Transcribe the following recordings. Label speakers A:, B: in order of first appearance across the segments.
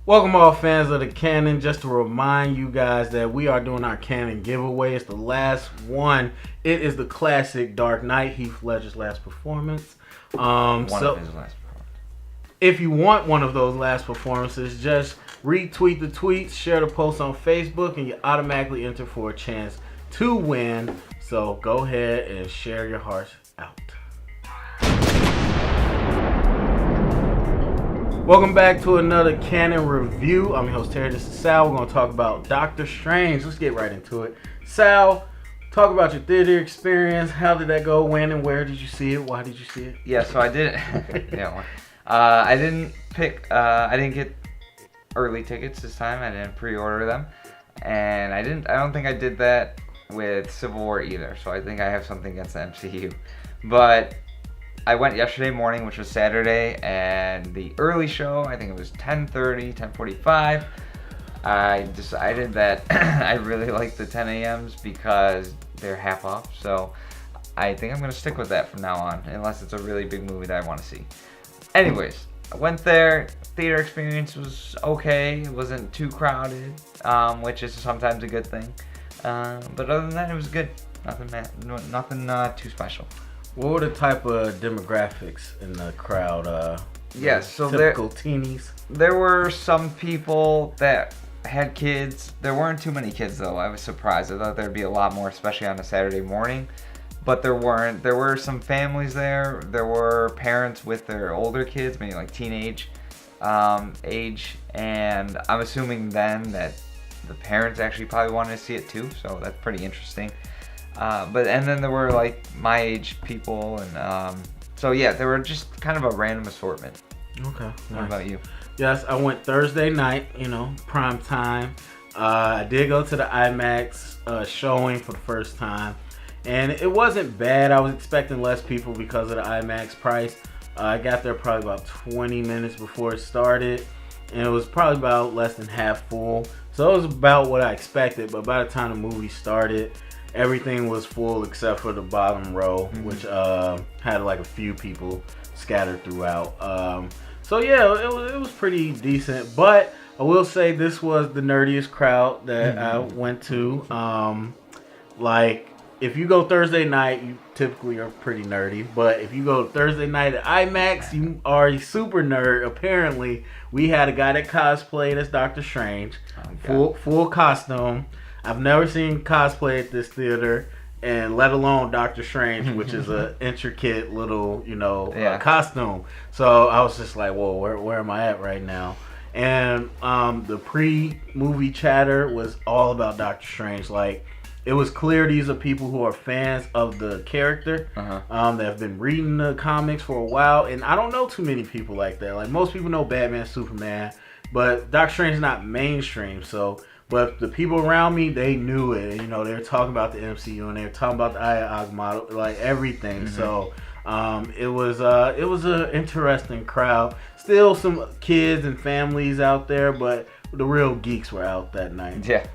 A: Welcome all fans of the Canon. Just to remind you guys that we are doing our Canon giveaway. It's the last one. It is the classic Dark Knight, Heath Ledger's last performance.
B: One of his last performances.
A: If you want one of those last performances, just retweet the tweets, share the post on Facebook, and you automatically enter for a chance to win. So go ahead and share your hearts out. Welcome back to another Canon review. I'm your host Terry. This is Sal. We're going to talk about Doctor Strange. Let's get right into it. Sal, talk about your theater experience. How did that go? When and where did you see it? Why did you see it?
B: Yeah, so I didn't. I didn't pick. I didn't get early tickets this time. I didn't pre-order them, and I don't think I did that with Civil War either. So I think I have something against the MCU, but I went yesterday morning, which was Saturday, and the early show, I think it was 10:30, 10:45. I decided that I really like the 10 a.m.s because they're half off, so I think I'm going to stick with that from now on, unless it's a really big movie that I want to see. Anyways, I went there. Theater experience was okay. It wasn't too crowded, which is sometimes a good thing. But other than that, it was good. Nothing too special.
A: What were the type of demographics in the crowd?
B: Yes, so
A: typical teenies.
B: There were some people that had kids. There weren't too many kids though. I was surprised. I thought there'd be a lot more, especially on a Saturday morning. But there weren't. There were some families there. There were parents with their older kids, maybe like teenage age. And I'm assuming then that the parents actually probably wanted to see it too. So that's pretty interesting. And then there were like my age people, and so yeah, there were just kind of a random assortment.
A: Okay.
B: What
A: Nice.
B: about you?
A: Yes, I went Thursday night, prime time. I did go to the IMAX showing for the first time, and it wasn't bad. I was expecting less people because of the IMAX price. I got there probably about 20 minutes before it started, and it was probably about less than half full. So it was about what I expected, but by the time the movie started, everything was full except for the bottom row, which had like a few people scattered throughout. So yeah, it was pretty decent. But I will say this was the nerdiest crowd that I went to. Like if you go Thursday night, you typically are pretty nerdy. But if you go Thursday night at IMAX, you are a super nerd. Apparently, we had a guy that cosplayed as Doctor Strange, full costume. I've never seen cosplay at this theater, and let alone Doctor Strange, which is an intricate little, costume. So I was just like, whoa, where am I at right now? And the pre-movie chatter was all about Doctor Strange. Like, it was clear these are people who are fans of the character, that have been reading the comics for a while. And I don't know too many people like that. Like, most people know Batman, Superman, but Doctor Strange is not mainstream, so... But the people around me, they knew it. And, they were talking about the MCU and they were talking about the IAG model, like everything. So it was an interesting crowd. Still some kids and families out there, but the real geeks were out that night.
B: Yeah.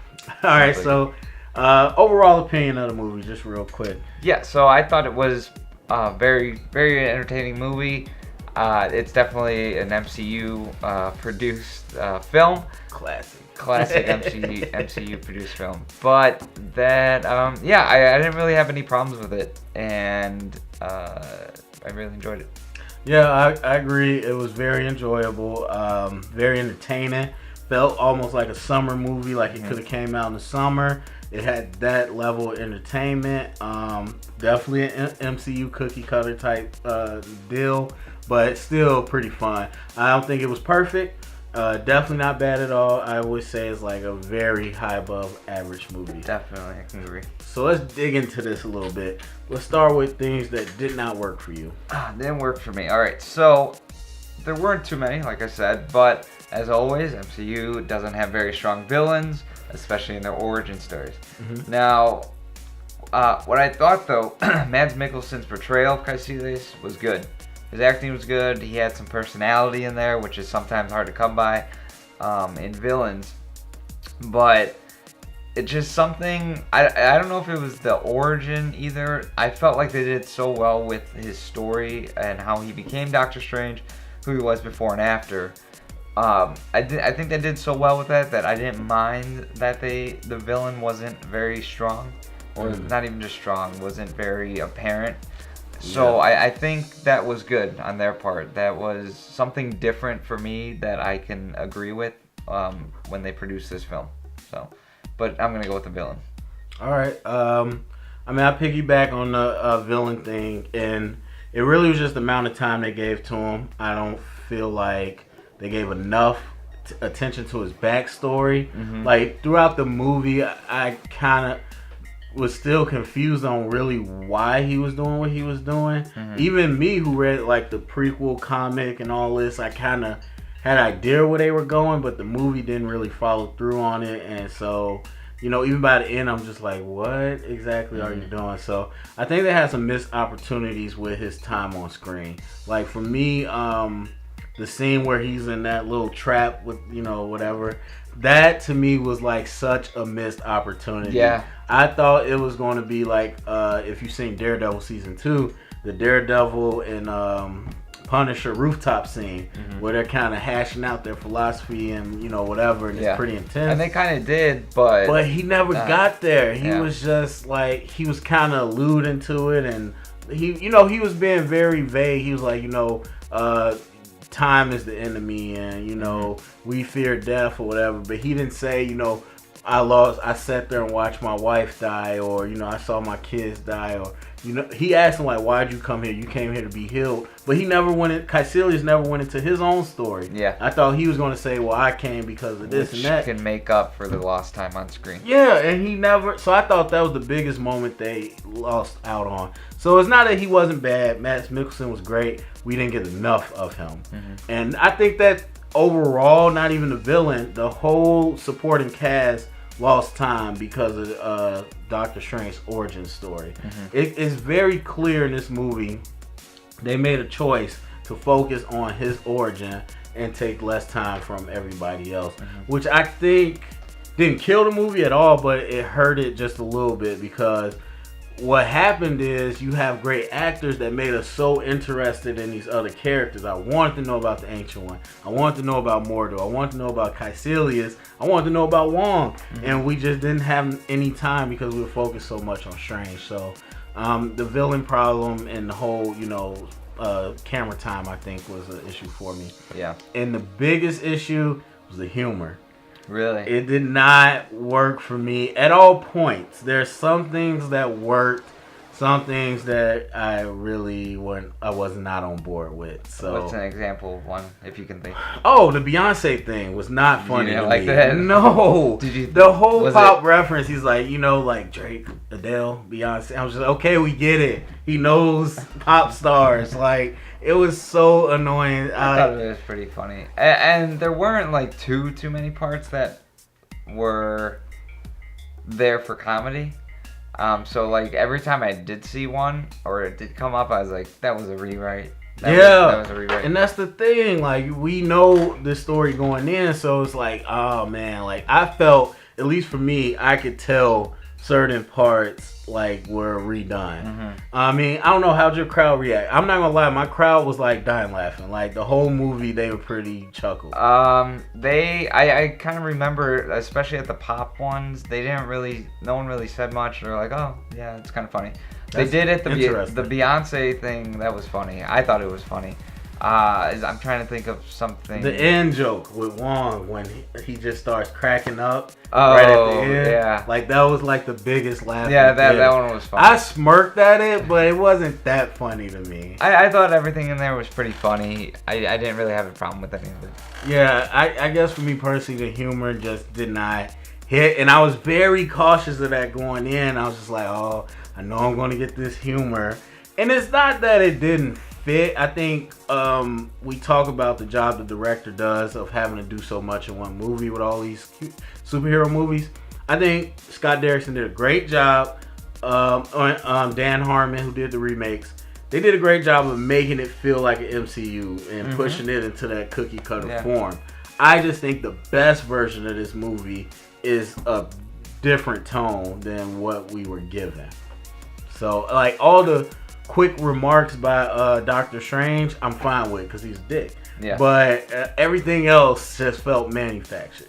A: All right. So overall opinion of the movie, just real quick.
B: Yeah. So I thought it was a very, very entertaining movie. It's definitely an MCU produced film. Classic MCU produced film, but that I didn't really have any problems with it, and I really enjoyed it.
A: Yeah, I agree. It was very enjoyable, very entertaining. Felt almost like a summer movie, like it could have came out in the summer. It had that level of entertainment. Definitely an MCU cookie cutter type deal, but still pretty fun. I don't think it was perfect. Definitely not bad at all. I would say it's like a very high above average movie.
B: Definitely, I can agree.
A: So let's dig into this a little bit. Let's start with things that did not work for you.
B: Didn't work for me. All right, so there weren't too many, like I said, but as always, MCU doesn't have very strong villains, especially in their origin stories. Now, what I thought though, Mads Mikkelsen's portrayal of Caecilius was good. His acting was good. He had some personality in there, which is sometimes hard to come by in villains. But it's just something, I don't know if it was the origin either. I felt like they did so well with his story and how he became Doctor Strange, who he was before and after. I think they did so well with that I didn't mind that the villain wasn't very strong, or not even just strong, wasn't very apparent. So I think that was good on their part. That was something different for me that I can agree with when they produced this film. So, but I'm gonna go with the villain.
A: All right. I mean, I piggyback on the villain thing, and it really was just the amount of time they gave to him. I don't feel like they gave enough attention to his backstory. Like throughout the movie, I kind of was still confused on really why he was doing what he was doing. Even me, who read like the prequel comic and all this, I kind of had an idea where they were going, but the movie didn't really follow through on it. And so, you know, even by the end, I'm just like, what exactly are you doing? So I think they had some missed opportunities with his time on screen. Like for me, the scene where he's in that little trap with, you know, whatever, that to me was like such a missed opportunity.
B: Yeah.
A: I thought it was going to be like, if you've seen Daredevil season 2, the Daredevil and Punisher rooftop scene where they're kind of hashing out their philosophy and, you know, whatever, and it's pretty intense.
B: And they kind of did, but
A: he never got there. He was just like, he was kind of alluding to it, and he, you know, he was being very vague. He was like, you know, time is the enemy, and you know, we fear death or whatever, but he didn't say, you know, I sat there and watched my wife die, or, you know, I saw my kids die, or, you know, he asked him like, why'd you come here? You came here to be healed. But he never Caecilius never went into his own story.
B: Yeah.
A: I thought he was going to say, well, I came because of this and that.
B: Which can make up for the lost time on screen.
A: Yeah, and he never, so I thought that was the biggest moment they lost out on. So it's not that he wasn't bad. Mads Mikkelsen was great. We didn't get enough of him. And I think that overall, not even the villain, the whole supporting cast lost time because of Doctor Strange's origin story. It is very clear in this movie they made a choice to focus on his origin and take less time from everybody else, which I think didn't kill the movie at all, but it hurt it just a little bit, because what happened is you have great actors that made us so interested in these other characters. I wanted to know about the Ancient One. I wanted to know about Mordo. I wanted to know about Caecilius. I wanted to know about Wong. And we just didn't have any time because we were focused so much on Strange. So the villain problem and the whole, you know, camera time, I think, was an issue for me.
B: Yeah.
A: And the biggest issue was the humor.
B: Really?
A: It did not work for me at all points. There's some things that worked, some things that I was not on board with. So
B: what's an example of one, if you can think?
A: Oh, the Beyonce thing was not funny to
B: like
A: me.
B: that?
A: No.
B: Did you?
A: The whole pop reference, he's like, you know, like Drake, Adele, Beyonce. I was just, okay, we get it. He knows pop stars. Like, it was so annoying.
B: I thought it was pretty funny. And there weren't like too many parts that were there for comedy. So like every time I did see one or it did come up, I was like, that was a rewrite. That was a rewrite.
A: And that's the thing. Like, we know the story going in, so it's like, oh man, like I felt, at least for me, I could tell certain parts like were redone. I mean, I don't know, how'd your crowd react? I'm not gonna lie, my crowd was like dying laughing. Like the whole movie, they were pretty chuckled.
B: I kind of remember, especially at the pop ones, no one really said much. They're like, oh yeah, it's kind of funny. They did it, the Beyonce thing, that was funny. I thought it was funny. I'm trying to think of something.
A: The end joke with Wong when he just starts cracking up right at the end.
B: Yeah.
A: Like, that was like the biggest laugh.
B: Yeah, that one was funny.
A: I smirked at it, but it wasn't that funny to me.
B: I thought everything in there was pretty funny. I didn't really have a problem with any of it.
A: Yeah, I guess for me personally, the humor just did not hit. And I was very cautious of that going in. I was just like, oh, I know I'm going to get this humor. And it's not that it didn't fit. I think we talk about the job the director does of having to do so much in one movie with all these superhero movies. I think Scott Derrickson did a great job. Dan Harmon, who did the remakes, they did a great job of making it feel like an MCU and pushing it into that cookie cutter form. I just think the best version of this movie is a different tone than what we were given. So, like, all the quick remarks by Doctor Strange, I'm fine with, because he's a dick.
B: Yeah.
A: But everything else just felt manufactured.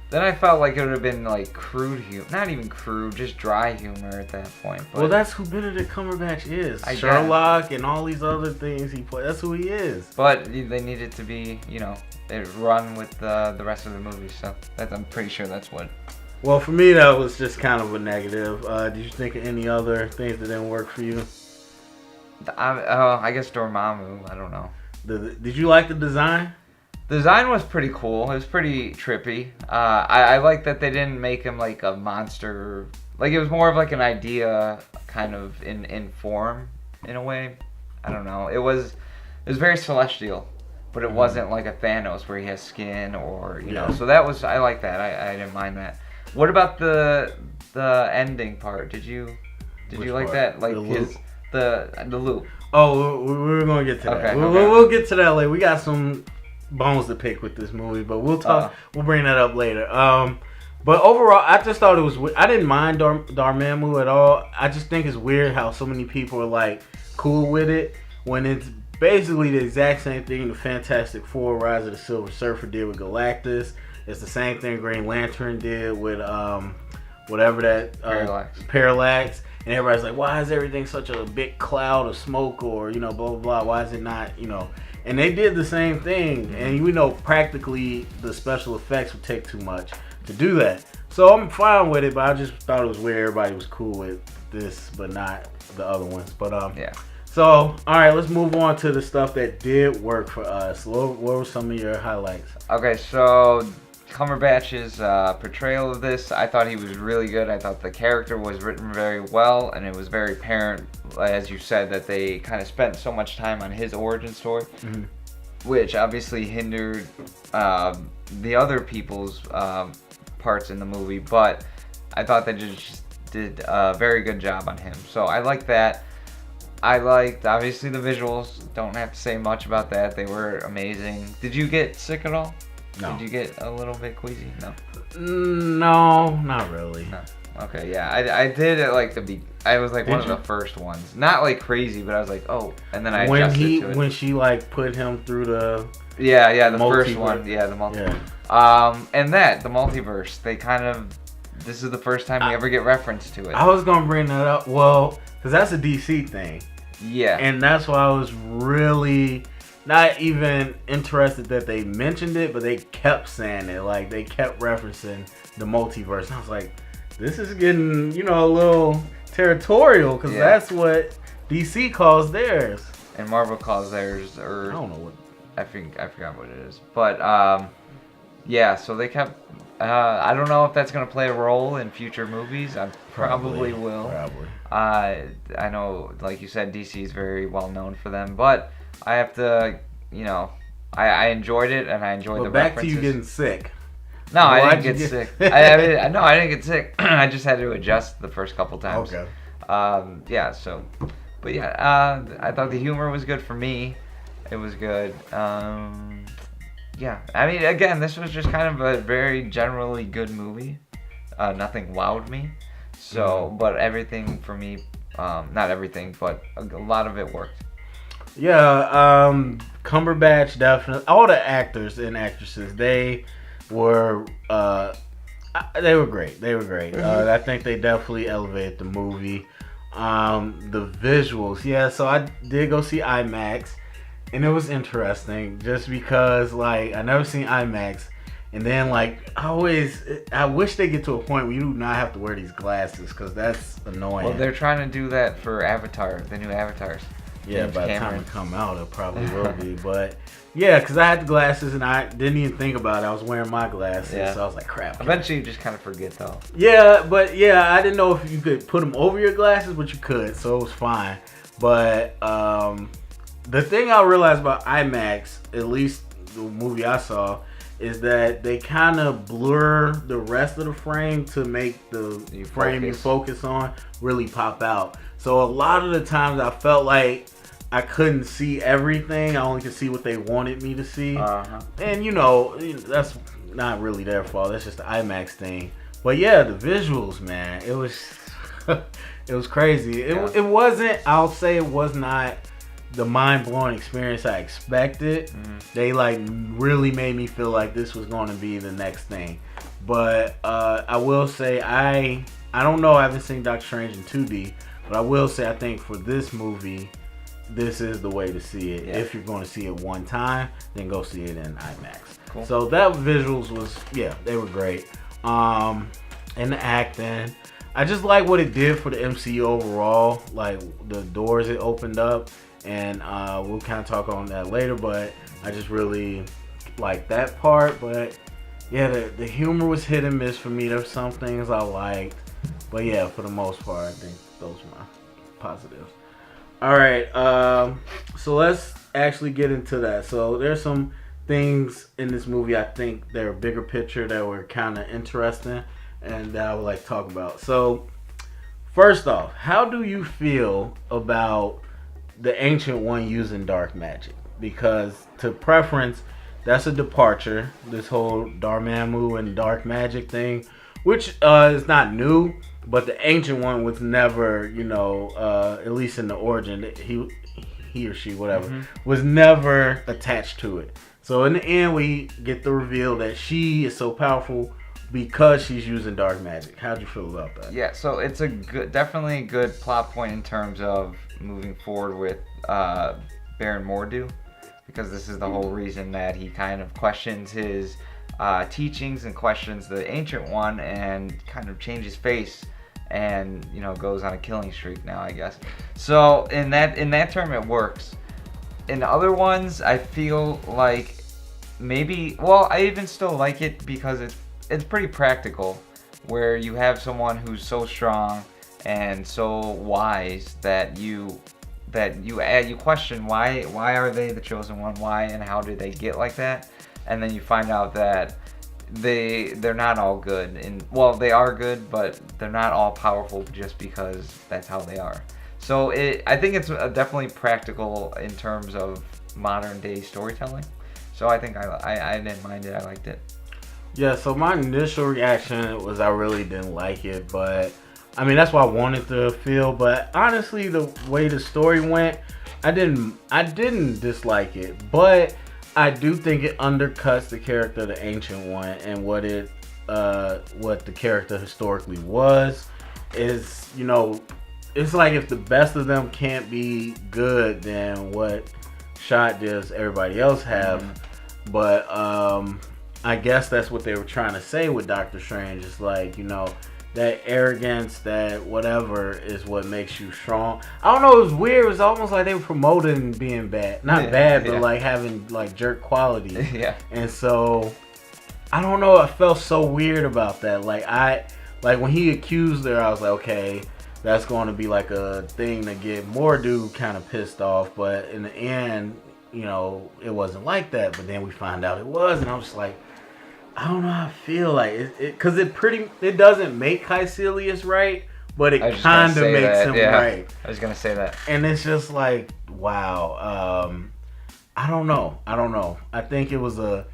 B: Then I felt like it would have been like crude humor. Not even crude, just dry humor at that point. But
A: Well, that's who Benedict Cumberbatch is.
B: I
A: Sherlock and all these other things he played. That's who he is.
B: But they needed to be, it run with the rest of the movie. So I'm pretty sure that's what.
A: Well, for me, that was just kind of a negative. Did you think of any other things that didn't work for you?
B: I guess Dormammu. I don't know.
A: Did you like the design?
B: The design was pretty cool. It was pretty trippy. I like that they didn't make him like a monster. Like it was more of like an idea, kind of in form, in a way. I don't know. It was very celestial, but it wasn't like a Thanos where he has skin or you know. So I like that. I didn't mind that. What about the ending part? Did you like
A: part?
B: that? Like the loop.
A: Oh, we're gonna get to that.
B: Okay,
A: We'll get to that later. We got some bones to pick with this movie, but we'll talk. We'll bring that up later. But overall, I just thought it was. I didn't mind Dormammu at all. I just think it's weird how so many people are like cool with it when it's basically the exact same thing the Fantastic Four: Rise of the Silver Surfer did with Galactus. It's the same thing Green Lantern did with whatever that Parallax. And everybody's like, why is everything such a big cloud of smoke or, blah, blah, blah. Why is it not, And they did the same thing. And we know practically the special effects would take too much to do that. So I'm fine with it, but I just thought it was weird. Everybody was cool with this, but not the other ones. But
B: yeah.
A: So, all right, let's move on to the stuff that did work for us. What were some of your highlights?
B: Okay, so Cumberbatch's portrayal of this, I thought he was really good. I thought the character was written very well, and it was very apparent, as you said, that they kind of spent so much time on his origin story, which obviously hindered the other people's parts in the movie, but I thought they just did a very good job on him. So I like that. I liked, obviously, the visuals. Don't have to say much about that. They were amazing. Did you get sick at all?
A: No.
B: Did you get a little bit queasy? No.
A: No, not really.
B: No. Okay, yeah, I did at like I was like one of the first ones. Not like crazy, but I was like, oh, and then I adjusted to it.
A: When she like put him through the
B: the first one, the multiverse. Yeah. And the multiverse, they kind of, this is the first time we ever get reference to it.
A: I was gonna bring that up, well, because that's a DC thing.
B: Yeah.
A: And that's why I was really not even interested that they mentioned it, but they kept saying it. Like, they kept referencing the multiverse. And I was like, this is getting, a little territorial, because that's what DC calls theirs.
B: And Marvel calls theirs, or
A: I don't know what.
B: I forgot what it is. But, so they kept, I don't know if that's going to play a role in future movies. I probably will.
A: Probably.
B: I know, like you said, DC is very well known for them, but I have to, I enjoyed it, and I enjoyed the
A: back
B: references.
A: To you getting sick.
B: No, I didn't get sick. I didn't get sick. I just had to adjust the first couple times.
A: Okay.
B: I thought the humor was good for me. It was good. I mean, again, this was just kind of a very generally good movie. Nothing wowed me. So, but everything for me, not everything, but a lot of it worked.
A: Yeah, Cumberbatch definitely. All the actors and actresses, they were great. They were great. I think they definitely elevated the movie. The visuals, yeah. So I did go see IMAX, and it was interesting just because, like, I never seen IMAX, and then like I wish they get to a point where you do not have to wear these glasses because that's annoying.
B: Well, they're trying to do that for Avatar, the new Avatars.
A: Yeah, by the time it come out, it probably will be. But yeah, because I had the glasses and I didn't even think about it. I was wearing my glasses, so I was like, crap.
B: Eventually, you just kind of forget, though.
A: Yeah, but I didn't know if you could put them over your glasses, but you could, so it was fine. But the thing I realized about IMAX, at least the movie I saw, is that they kind of blur the rest of the frame to make the frame you focus on really pop out. So a lot of the times I felt like I couldn't see everything. I only could see what they wanted me to see. And that's not really their fault. That's just the IMAX thing. But yeah, the visuals, man, it was it was crazy. It wasn't, I'll say it was not the mind blowing experience I expected. They like really made me feel like this was going to be the next thing. But I will say I don't know. I haven't seen Doctor Strange in 2D, but I will say I think for this movie, this is the way to see it. Yeah. If you're going to see it one time, then go see it in IMAX.
B: Cool.
A: So that visuals was, they were great. And the acting, I just like what it did for the MCU overall, like the doors it opened up, and we'll kind of talk on that later, but I just really like that part. But yeah, the humor was hit and miss for me. There's some things I liked, but yeah, for the most part, I think those are my positives. All right, so let's actually get into that. So there's some things in this movie I think they're a bigger picture that were kind of interesting and that I would like to talk about. So first off, how do you feel about the Ancient One using dark magic? Because to preference, that's a departure, this whole Dormammu and dark magic thing, which is not new, but the Ancient One was never, at least in the origin, he or she, whatever, was never attached to it. So in the end, we get the reveal that she is so powerful because she's using dark magic. How'd you feel about that?
B: Yeah, so it's definitely a good plot point in terms of moving forward with Baron Mordo, because this is the whole reason that he kind of questions his teachings and questions the Ancient One and kind of changes face and goes on a killing streak now, I guess. So in that term it works. In other ones, I feel like maybe, well, I even still like it because it's pretty practical, where you have someone who's so strong and so wise that you question why are they the chosen one, why and how did they get like that, and then you find out that they're not all good, and well, they are good, but they're not all powerful just because that's how they are. So I think it's definitely practical in terms of modern day storytelling. So I think I didn't mind it. I liked it.
A: Yeah, so my initial reaction was I really didn't like it, but I mean that's what I wanted to feel. But honestly, the way the story went, I didn't dislike it, but I do think it undercuts the character of the Ancient One and what the character historically was. Is it's like if the best of them can't be good, then what shot does everybody else have? But I guess that's what they were trying to say with Doctor Strange. It's like, that arrogance, that whatever is what makes you strong. I don't know, it was weird. It was almost like they were promoting being bad. Not bad, but like having like jerk quality.
B: Yeah.
A: And so, I don't know, I felt so weird about that. Like when he accused her, I was like, okay, that's going to be like a thing to get Mordo kind of pissed off, but in the end, it wasn't like that. But then we find out it was, and I was just like, I don't know how I feel like it, because it doesn't make Caecilius right, but it kind of makes him right.
B: I was gonna say that,
A: and it's just like, wow. I don't know. I think it was a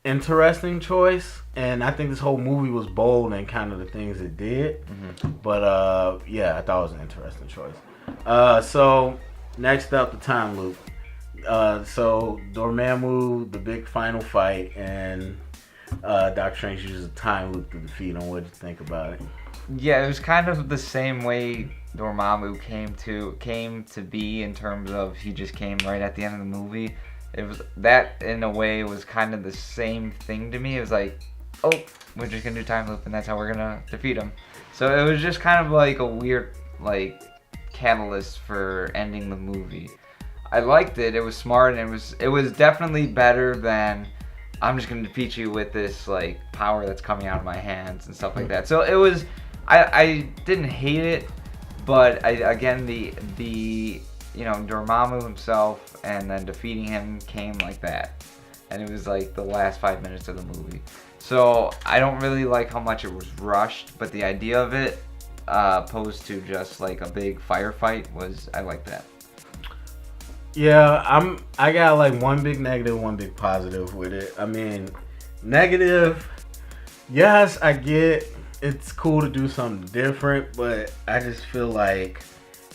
A: interesting choice, and I think this whole movie was bold in kind of the things it did. But I thought it was an interesting choice. So next up, the time loop. So Dormammu, the big final fight, and Doctor Strange uses a time loop to defeat him. What did you think about it?
B: Yeah, it was kind of the same way Dormammu came to be, in terms of he just came right at the end of the movie. It was that, in a way, was kind of the same thing to me. It was like, oh, we're just gonna do time loop, and that's how we're gonna defeat him. So it was just kind of like a weird catalyst for ending the movie. I liked it. It was smart, and it was definitely better than I'm just gonna defeat you with this power that's coming out of my hands and stuff like that. So it was. I didn't hate it, but again the Dormammu himself and then defeating him came like that, and it was like the last 5 minutes of the movie. So I don't really like how much it was rushed, but the idea of it, opposed to just like a big firefight, I like that.
A: Yeah, I got one big negative, one big positive with it. I mean, negative, yes, I get it's cool to do something different, but I just feel like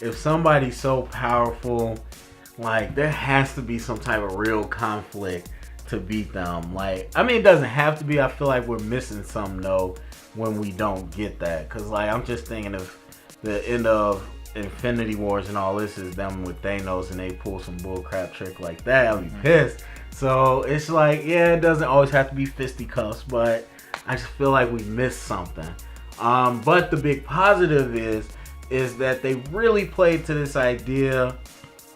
A: if somebody's so powerful, like there has to be some type of real conflict to beat them. Like, I mean, it doesn't have to be. I feel like we're missing something though when we don't get that. Cause like I'm just thinking of the end of Infinity Wars and all this is them with Thanos and they pull some bullcrap trick like that. I'll be pissed. So it's like, yeah, it doesn't always have to be fisticuffs, but I just feel like we missed something. But the big positive is that they really played to this idea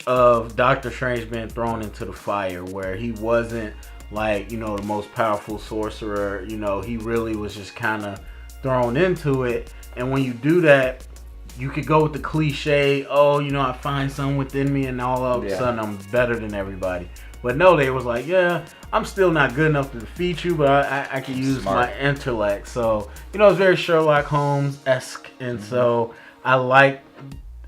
A: of Doctor Strange being thrown into the fire, where he wasn't like, you know, the most powerful sorcerer. You know, he really was just kind of thrown into it. And when you do that, you could go with the cliche, oh, you know, I find something within me and all of a sudden I'm better than everybody. But no, they was like, yeah, I'm still not good enough to defeat you, but I can use my intellect. So, you know, it's very Sherlock Holmes-esque. And so I like,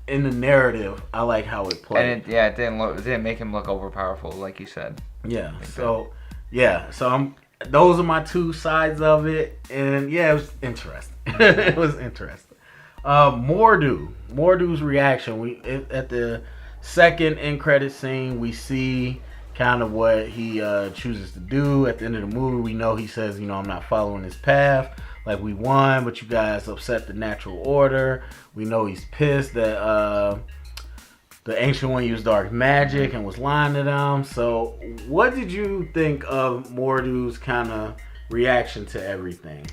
A: in the narrative, I like how it played.
B: And it didn't make him look overpowerful, like you said.
A: Yeah. So those are my two sides of it. And yeah, it was interesting. It was interesting. Mordu's reaction. At the second end credit scene, we see kind of what he chooses to do. At the end of the movie, we know he says, you know, I'm not following this path. Like, we won, but you guys upset the natural order. We know he's pissed that the Ancient One used dark magic and was lying to them. So, what did you think of Mordu's kind of reaction to everything?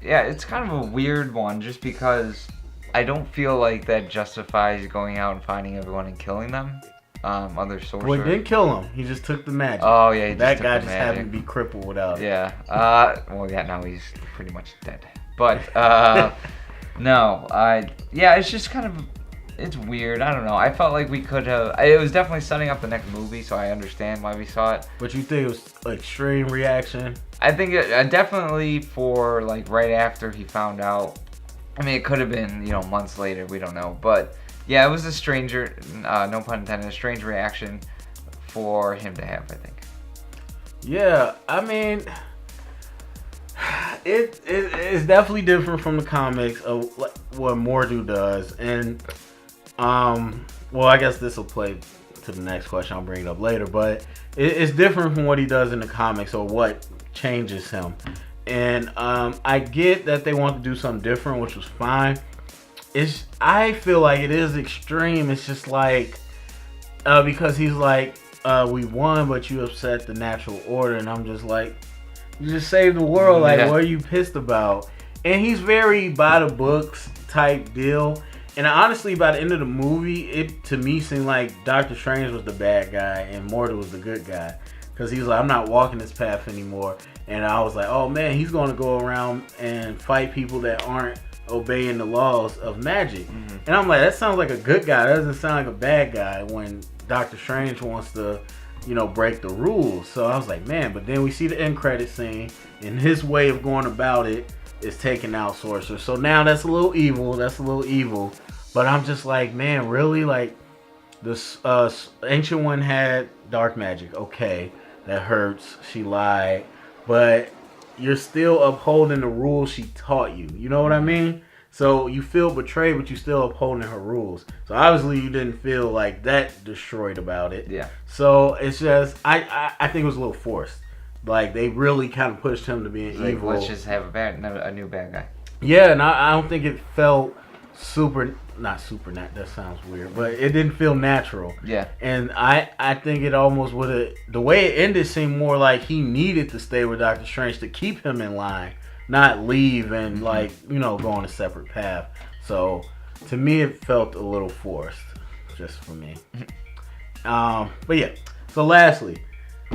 B: Yeah, it's kind of a weird one just because I don't feel like that justifies going out and finding everyone and killing them. Other sorcerers.
A: Well, he didn't kill him. He just took the magic.
B: Oh, yeah.
A: That guy just happened to be crippled without it.
B: Yeah. Well, yeah, now he's pretty much dead. But, no. It's just kind of, it's weird. I don't know. I felt like we could have, it was definitely setting up the next movie, so I understand why we saw it.
A: But you think it was an extreme reaction?
B: I think it definitely for, like, right after he found out. I mean, it could have been, you know, months later. We don't know. But, yeah, it was a stranger, no pun intended, a strange reaction for him to have, I think.
A: Yeah, I mean, it's definitely different from the comics of what Mordu does. And, well, I guess this will play to the next question. I'll bring it up later. But it's different from what he does in the comics or what changes him. And I get that they want to do something different, which was fine. I feel like it is extreme. It's just like because he's like, we won, but you upset the natural order, and I'm just like, you just saved the world. Like, what are you pissed about? And he's very by the books type deal. And honestly, by the end of the movie, it to me seemed like Doctor Strange was the bad guy and Mortal was the good guy, because he's like, I'm not walking this path anymore. And I was like, oh man, he's going to go around and fight people that aren't obeying the laws of magic. And I'm like, that sounds like a good guy. That doesn't sound like a bad guy when Doctor Strange wants to, you know, break the rules. So I was like, man, but then we see the end credit scene, and his way of going about it is taking out sorcerers. So now that's a little evil. But I'm just like, man, really? Like, this Ancient One had dark magic. Okay, that hurts. She lied. But you're still upholding the rules she taught you. You know what I mean? So you feel betrayed, but you're still upholding her rules. So obviously you didn't feel like that destroyed about it.
B: Yeah.
A: So it's just, I think it was a little forced. Like, they really kind of pushed him to be an evil.
B: Let's just have a new bad guy.
A: Yeah, and I don't think it felt that sounds weird, but it didn't feel natural.
B: Yeah.
A: And I think it almost would have, the way it ended seemed more like he needed to stay with Doctor Strange to keep him in line, not leave and like, you know, go on a separate path. So to me it felt a little forced, just for me. But yeah, so lastly,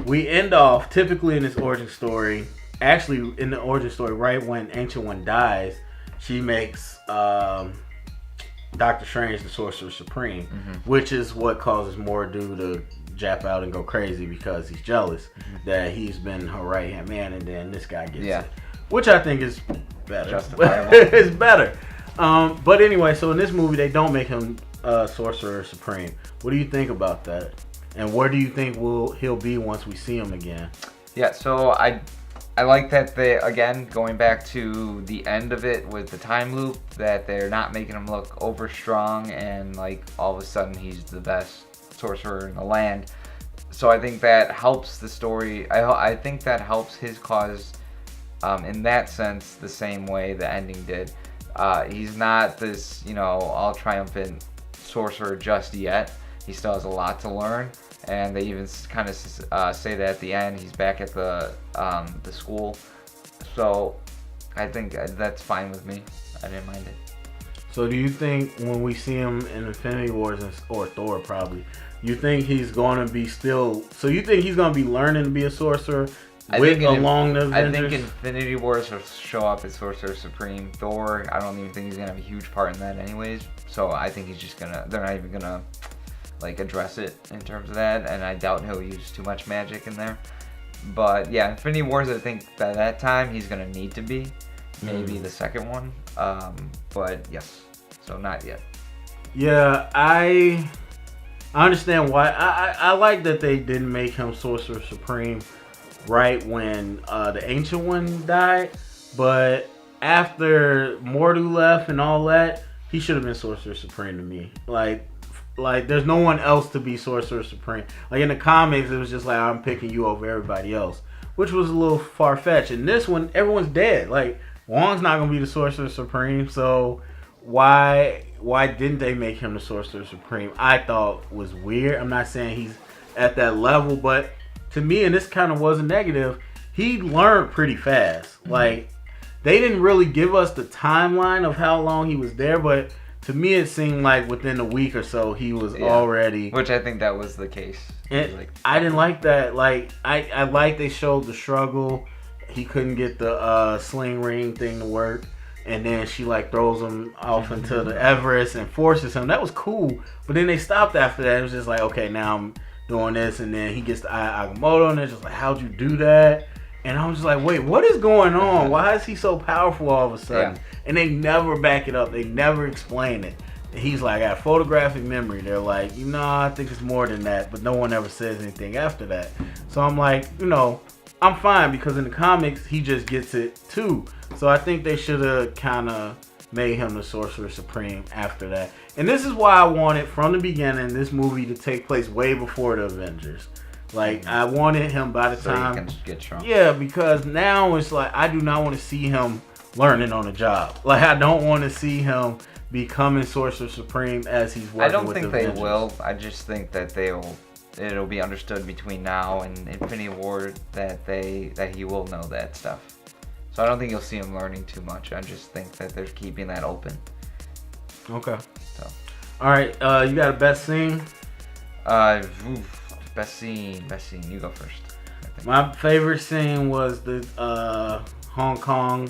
A: we end off typically in this origin story, actually in the origin story, right when Ancient One dies, she makes Doctor Strange the Sorcerer Supreme, which is what causes Mordu to jap out and go crazy because he's jealous that he's been her right hand man, and then this guy gets it, which I think is better.
B: Justifiable.
A: It's better. But anyway, so in this movie they don't make him Sorcerer Supreme. What do you think about that? And where do you think he'll be once we see him again?
B: Yeah, so I like that they, again, going back to the end of it with the time loop, that they're not making him look over strong and like all of a sudden he's the best sorcerer in the land. So I think that helps the story. I think that helps his cause in that sense the same way the ending did. He's not this, all triumphant sorcerer just yet. He still has a lot to learn, and they even kind of say that at the end he's back at the school. So I think that's fine with me. I didn't mind it.
A: So do you think when we see him in Infinity Wars or Thor probably, you think he's going to be still? So you think he's going to be learning to be a sorcerer along the Avengers?
B: I think Infinity Wars will show up as Sorcerer Supreme. Thor, I don't even think he's going to have a huge part in that anyways. So I think he's just they're not even going to address it in terms of that. And I doubt he'll use too much magic in there. But yeah, Infinity Wars, I think by that time he's going to need to be. Maybe the second one. But yes, so not yet.
A: Yeah, I understand why. I like that they didn't make him Sorcerer Supreme right when the Ancient One died. But after Mordu left and all that, he should have been Sorcerer Supreme to me. Like there's no one else to be Sorcerer Supreme. Like in the comics, it was just like, I'm picking you over everybody else, which was a little far-fetched. In this one, everyone's dead. Like, Wong's not going to be the Sorcerer Supreme, so why didn't they make him the Sorcerer Supreme? I thought was weird. I'm not saying he's at that level, but to me, and this kind of was a negative, he learned pretty fast. Like, they didn't really give us the timeline of how long he was there, but to me, it seemed like within a week or so, he was already...
B: Which I think that was the case.
A: And I didn't like that. Like, I like they showed the struggle. He couldn't get the sling ring thing to work. And then she, throws him off into the Everest and forces him. That was cool. But then they stopped after that. It was just like, okay, now I'm doing this. And then he gets the Agamotto, and it's just like, how'd you do that? And I was just like, wait, what is going on? Why is he so powerful all of a sudden? Yeah. And they never back it up. They never explain it. And he's like, I got photographic memory. They're like, I think it's more than that. But no one ever says anything after that. So I'm like, I'm fine, because in the comics, he just gets it too. So I think they should have kind of made him the Sorcerer Supreme after that. And this is why I wanted, from the beginning, this movie to take place way before the Avengers. I wanted him by the time...
B: So he can get strong.
A: Yeah, because now it's like, I do not want to see him learning on the job. I don't want to see him becoming Sorcerer Supreme as he's working with the Avengers.
B: I don't think they will. I just think that it'll be understood between now and Infinity War that he will know that stuff. So I don't think you'll see him learning too much. I just think that they're keeping that open.
A: Okay. So, all right. You got a best scene?
B: Best scene. You go first.
A: My favorite scene was the Hong Kong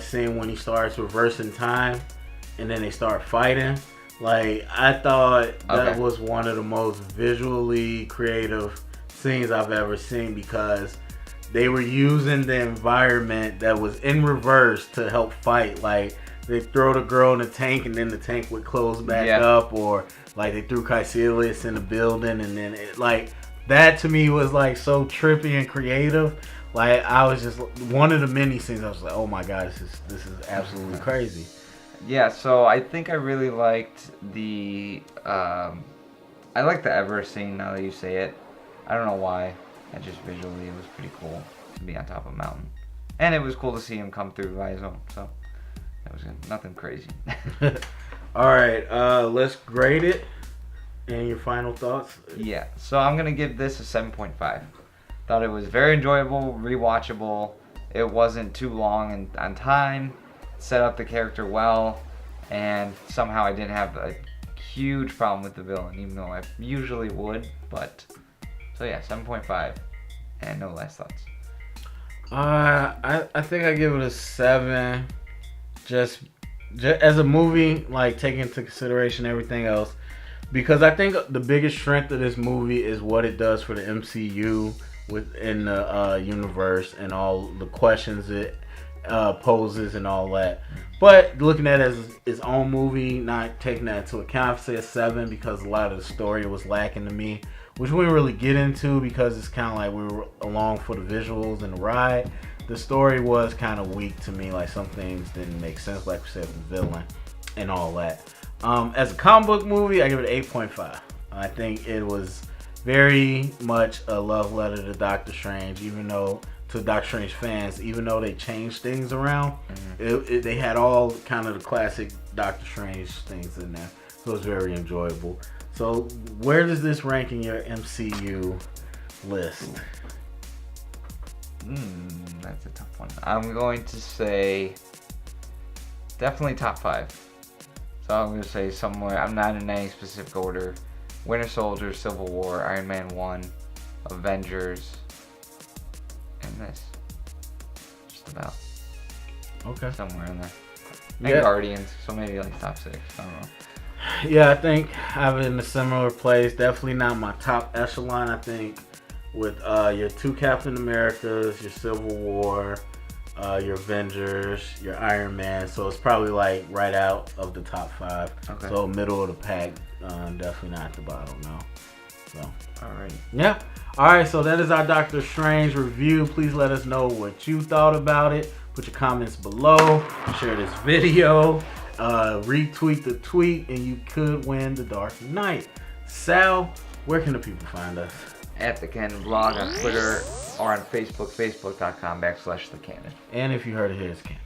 A: scene when he starts reversing time, and then they start fighting. I thought that was one of the most visually creative scenes I've ever seen, because they were using the environment that was in reverse to help fight. They throw the girl in the tank, and then the tank would close back up, or they threw Caecilius in the building, and then that to me was so trippy and creative. I was just, one of the many scenes, I was like, oh my god, this is absolutely crazy.
B: Yeah, so I think I really liked the Everest scene, now that you say it. I don't know why. Just visually, it was pretty cool to be on top of a mountain. And it was cool to see him come through by his own, so that was good. Nothing crazy.
A: Alright, let's grade it. And your final thoughts?
B: Yeah, so I'm going to give this a 7.5. Thought it was very enjoyable, rewatchable. It wasn't too long on time. Set up the character well, and somehow I didn't have a huge problem with the villain, even though I usually would. But so yeah, 7.5, and no last thoughts.
A: I think I give it a 7. Just as a movie, taking into consideration everything else, because I think the biggest strength of this movie is what it does for the MCU within the universe, and all the questions it poses and all that. But looking at it as its own movie, not taking that into account, I'd say a 7, because a lot of the story was lacking to me, which we didn't really get into, because it's kind of we were along for the visuals and the ride. The story was kind of weak to me. Some things didn't make sense, like we said, with the villain and all that. As a comic book movie, I give it an 8.5. I think it was very much a love letter to Doctor Strange, to Doctor Strange fans, even though they changed things around. They had all kind of the classic Doctor Strange things in there, so it was very enjoyable. So where does this rank in your MCU list?
B: That's a tough one. I'm going to say definitely top 5. So I'm going to say somewhere, I'm not in any specific order. Winter Soldier, Civil War, Iron Man 1, Avengers, and this. Just about.
A: Okay.
B: Somewhere in there. And Guardians, so maybe like top 6. I don't know.
A: Yeah, I think I'm in a similar place. Definitely not my top echelon. I think with your 2 Captain Americas, your Civil War, your Avengers, your Iron Man. So it's probably like right out of the top 5.
B: Okay.
A: So middle of the pack. Definitely not at the bottom, no. So.
B: Alright.
A: Yeah. Alright, so that is our Doctor Strange review. Please let us know what you thought about it. Put your comments below. Share this video. Retweet the tweet, and you could win the Dark Knight. Sal, where can the people find us?
B: At The Canon Blog on Twitter or on Facebook, facebook.com/The Canon.
A: And if you heard it here, it's Canon.